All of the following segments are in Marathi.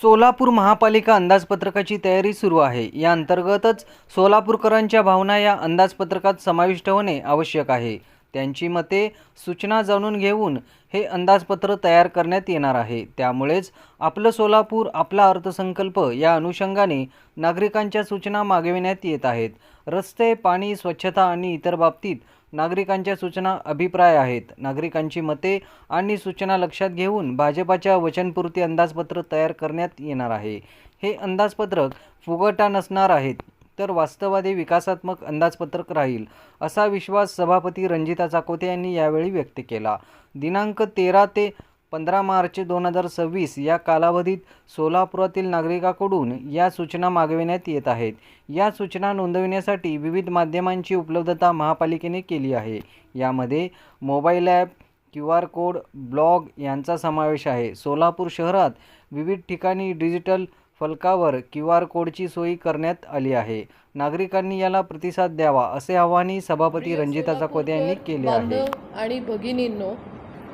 सोलापूर महापालिका अंदाजपत्रकाची तयारी सुरू आहे। या अंतर्गतच सोलापूरकरांच्या भावना या अंदाजपत्रकात समाविष्ट होणे आवश्यक आहे। त्यांची मते, सूचना जाणून घेऊन हे अंदाजपत्र तयार करण्यात येणार आहे। त्यामुळेच आपलं सोलापूर आपला अर्थसंकल्प या अनुषंगाने नागरिकांच्या सूचना मागविण्यात येत आहेत। रस्ते, पाणी, स्वच्छता आणि इतर बाबतीत नागरिकांच्या सूचना, अभिप्राय आहेत। नागरिकांची मते आणि सूचना लक्षात घेऊन भाजपाच्या वचनपूर्ती अंदाजपत्र तयार करण्यात येणार आहे। हे अंदाजपत्रक फुगटा नसणार आहे, तर वास्तववादी विकासात्मक अंदाजपत्रक राहील, असा विश्वास सभापती रंजिता चाकोते यांनी यावेळी व्यक्त केला। दिनांक 13 ते 15 मार्च 2026 या कालावधीत सोलापुरातील नागरिकांकडून या सूचना मागविण्यात येत आहेत। या सूचना नोंदविण्यासाठी विविध माध्यमांची उपलब्धता महापालिकेने केली आहे। यामध्ये mobile app, QR code, blog यांचा समावेश आहे। सोलापूर शहरात विविध ठिकाणी डिजिटल फलकावर QR कोडची सोय करण्यात आली आहे। नागरिकांनी याला प्रतिसाद द्यावा, असे आवाहनही सभापती रंजिता चाकोते यांनी केले आहे। आणि भगिनींनो,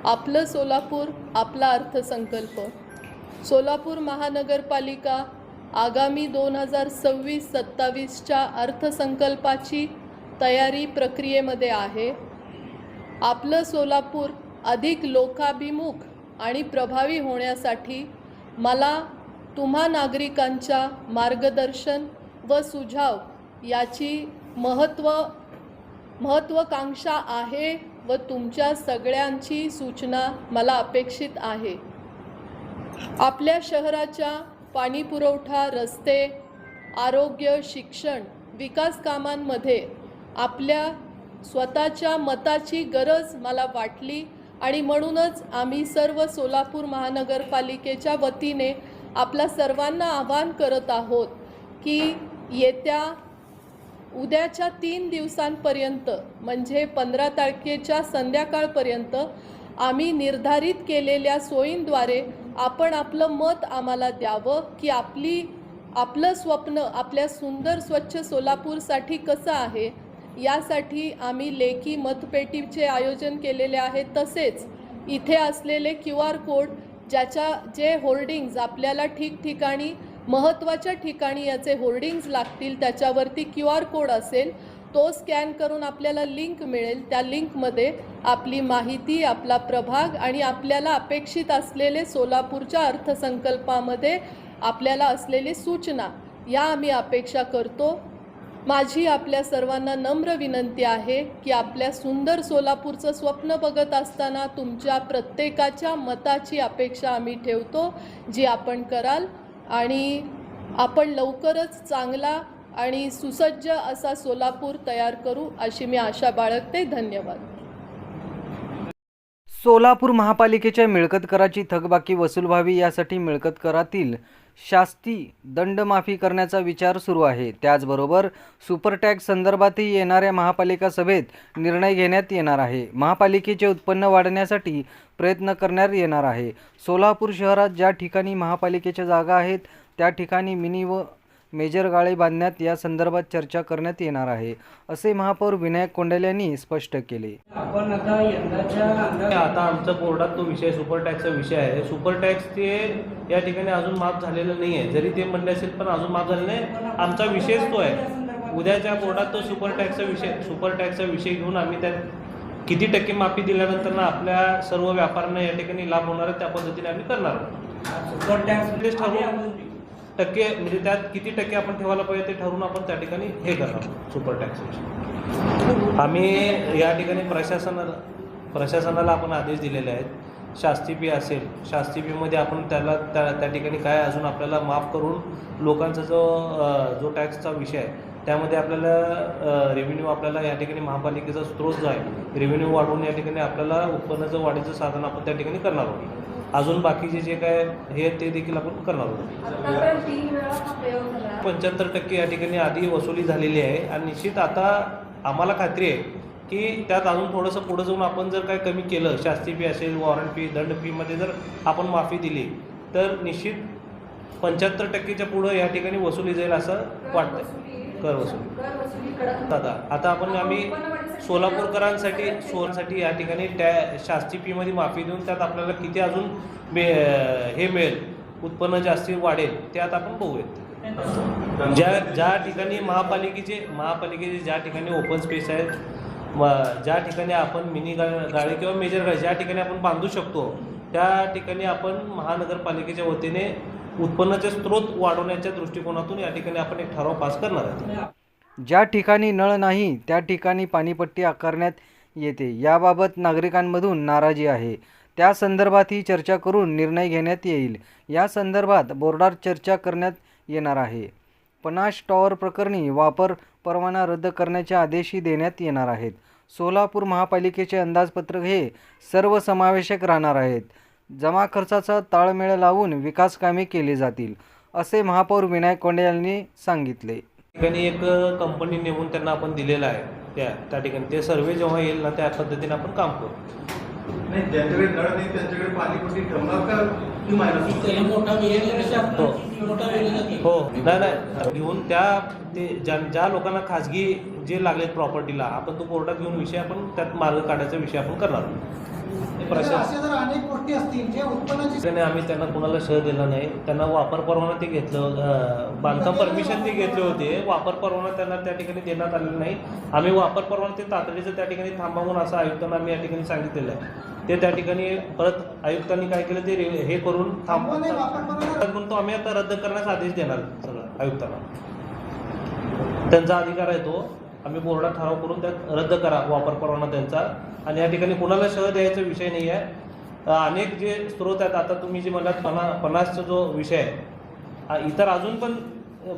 आपलं सोलापूर आपला अर्थसंकल्प। सोलापूर महानगरपालिका आगामी 2026-27च्या अर्थसंकल्पाची तयारी प्रक्रियेमध्ये आहे। आपलं सोलापूर अधिक लोकाभिमुख आणि प्रभावी होण्यासाठी मला तुम्हा नागरिकांच्या मार्गदर्शन व सुझाव याची महत्त्वाकांक्षा आहे व तुमच्या सगळ्यांची सूचना मला अपेक्षित आहे। आपल्या शहराच्या पाणीपुरवठा, रस्ते, आरोग्य, शिक्षण, विकास कामांमध्ये आपल्या स्वतःच्या मताची गरज मला वाटली आणि म्हणूनच आम्ही सर्व सोलापूर महानगरपालिकेच्या वतीने आपल्या सर्वांना आवाहन करत आहोत की येत्या उद्याच्या 3 दिवसांपर्यंत म्हणजे 15 तारखेच्या संध्याकाळपर्यंत आम्ही निर्धारित केलेल्या सोयींद्वारे आपण आपलं मत आम्हाला द्यावं की आपलं स्वप्न आपल्या सुंदर स्वच्छ सोलापूरसाठी कसं आहे। यासाठी आम्ही लेखी मतपेटीचे आयोजन केलेले आहे। तसेच इथे असलेले QR कोड जे होर्डिंग्ज आपल्याला ठिकठिकाणी महत्त्वाच्या ठिकाणी याचे होर्डिंग्ज लागतील, त्याच्यावरती QR कोड असेल, तो स्कॅन करून आपल्याला लिंक मिळेल। त्या लिंकमध्ये आपली माहिती, आपला प्रभाग आणि आपल्याला अपेक्षित असलेले सोलापूरच्या अर्थसंकल्पामध्ये आपल्याला असलेली सूचना या आम्ही अपेक्षा करतो। माझी आपल्या सर्वांना नम्र विनंती आहे की आपल्या सुंदर सोलापूरचं स्वप्न बघत असताना तुमच्या प्रत्येकाच्या मताची अपेक्षा आम्ही ठेवतो, जी आपण कराल आणि आपण लवकरच चांगला आणि सुसज्ज असा सोलापूर तयार करू, अशी मी आशा बाळगते। धन्यवाद। सोलापूर महापालिकेच्या मिळकत कराची थकबाकी वसूल व्हावी यासाठी मिळकत करातील शास्ती दंड माफी करण्याचा विचार सुरू आहे। त्याचबरोबर सुपर टॅक्स संदर्भातही येणाऱ्या महापालिका सभेत निर्णय घेण्यात येणार आहे। महापालिकेचे उत्पन्न वाढवण्यासाठी प्रयत्न करण्यात येणार आहे। सोलापूर शहरात ज्या ठिकाणी महापालिकेच्या जागा आहेत त्या ठिकाणी मिनी व मेजर गाळे बांधण्यात या संदर्भात चर्चा करण्यात येणार आहे, असे महापौर विनायक कोंडेल यांनी स्पष्ट केले। आपण आता आमच्या बोर्डात तो विषय सुपर टॅक्सचा विषय आहे। सुपर टॅक्स ते या ठिकाणी अजून माफ झालेलं नाही आहे, जरी ते म्हणले असेल पण अजून माफ झालेलं नाही। आमचा विषयच तो आहे। उद्याच्या बोर्डात तो सुपर टॅक्सचा विषय घेऊन आम्ही त्यात किती टक्के माफी दिल्यानंतर ना आपल्या सर्व व्यापाऱ्यांना या ठिकाणी लाभ होणार आहे, त्या पद्धतीने आम्ही करणार आहोत। सुपर टॅक्स ठरवून टक्के म्हणजे त्यात किती टक्के आपण ठेवायला पाहिजे ते ठरवून आपण त्या ठिकाणी हे करणार सुपर टॅक्स। आम्ही या ठिकाणी प्रशासनाला आपण आदेश दिलेले आहेत। शास्ती फी असेल, शास्ती फीमध्ये आपण त्या ठिकाणी काय अजून आपल्याला माफ करून लोकांचा जो टॅक्सचा विषय आहे त्यामध्ये आपल्याला रेव्हेन्यू आपल्याला या ठिकाणी महापालिकेचा स्रोत जो आहे रेव्हेन्यू वाढवून या ठिकाणी आपल्याला उत्पन्नाचं वाढीचं साधन आपण त्या ठिकाणी करणार आहोत। अजून बाकीचे जे काय हे ते देखील आपण करणार आहोत। 75% या ठिकाणी आधी वसुली झालेली आहे आणि निश्चित आता आम्हाला खात्री आहे की त्यात अजून थोडंसं पुढं जाऊन आपण जर काय कमी केलं, शास्ती फी असेल, वॉरंट फी, दंड फीमध्ये जर आपण माफी दिली तर निश्चित 75%च्या पुढं या ठिकाणी वसुली जाईल असं वाटतं। कर वसुली आता आम्ही सोलापूरकरांसाठी या ठिकाणी शास्ती फीमध्ये माफी देऊन त्यात आपल्याला किती अजून हे मिळेल उत्पन्न जास्ती वाढेल त्यात आपण बघूयात. ज्या ठिकाणी महापालिकेचे ज्या ठिकाणी ओपन स्पेस आहेत, ज्या ठिकाणी आपण मिनी गाळे किंवा मेजर गाळे ज्या ठिकाणी आपण बांधू शकतो त्या ठिकाणी आपण महानगरपालिकेच्या वतीने उत्पन्नाचे स्रोत वाढवण्याच्या दृष्टिकोनातून या ठिकाणी आपण एक ठराव पास करणार आहोत. ज्या ठिकाणी नळ नाही त्या ठिकाणी पाणीपट्टी आकारण्यात येते. याबाबत नागरिकांमधून नाराजी आहे. त्या संदर्भातही चर्चा करून निर्णय घेण्यात येईल. या संदर्भात बोर्डात चर्चा करण्यात येणार आहे. पनाश टॉवर प्रकरणी वापर परवाना रद्द करण्याचे आदेशही देण्यात येणार आहेत. सोलापूर महापालिकेचे अंदाजपत्रक हे सर्वसमावेशक राहणार आहेत. जमा खर्चाचा ताळमेळ लावून विकास कामे केली जातील, असे महापौर विनायक कोंडे यांनी सांगितले. ठिकाणी एक कंपनी नेमून त्यांना आपण दिलेलं आहे. त्या ठिकाणी ते सर्वे जेव्हा येईल ना त्या पद्धतीने आपण काम करू. नाही, ज्यांच्याकडे नळ नाही त्यांच्याकडे पाणीपट्टी ठेवणार का की मायनस हो नाही घेऊन ते ज्या लोकांना खाजगी जे लागलेत प्रॉपर्टीला आपण तो कोर्टात घेऊन विषय आपण त्यात मार्ग काढायचा विषय आपण करणार. अनेक गोष्टी असतील जे उत्पन्नाची आम्ही त्यांना कोणाला शह दिला नाही. त्यांना वापर परवाना ते घेतलं, बांधकाम परमिशन ते घेतले होते. वापर परवाना त्यांना त्या ठिकाणी देण्यात आलेला नाही. आम्ही वापर परवाना ते तातडीचं त्या ठिकाणी थांबवून असं आयुक्तांना आम्ही या ठिकाणी सांगितलेलं आहे. ते त्या ठिकाणी परत आयुक्तांनी काय केलं ते हे करून थांबवून तो आम्ही आता रद्द करण्याचा आदेश देणार सगळं आयुक्तांना. त्यांचा अधिकार आहे तो. आम्ही बोर्डात ठराव करून त्यात रद्द करा वापर परवाना त्यांचा. आणि या ठिकाणी कुणाला शह द्यायचा विषय नाही आहे. अनेक जे स्रोत आहेत, आता तुम्ही जे म्हणलात पनासचा जो विषय आहे, इतर अजून पण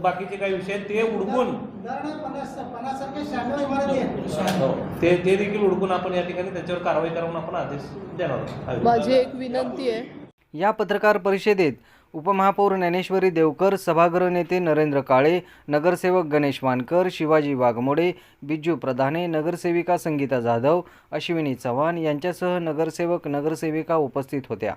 बाकीचे काही विषय आहेत ते उडकून ते देखील उडकून आपण या ठिकाणी त्याच्यावर कारवाई करून आपण आदेश देणार आहोत. माझी एक विनंती आहे. या पत्रकार परिषदेत उपमहापौर ज्ञानेश्वरी देवकर, सभागृह नेते नरेंद्र काळे, नगरसेवक गणेश वानकर, शिवाजी वाघमोडे, बिज्जू प्रधाने, नगरसेविका संगीता जाधव, अश्विनी चव्हाण यांच्यासह नगरसेवक नगरसेविका उपस्थित होत्या.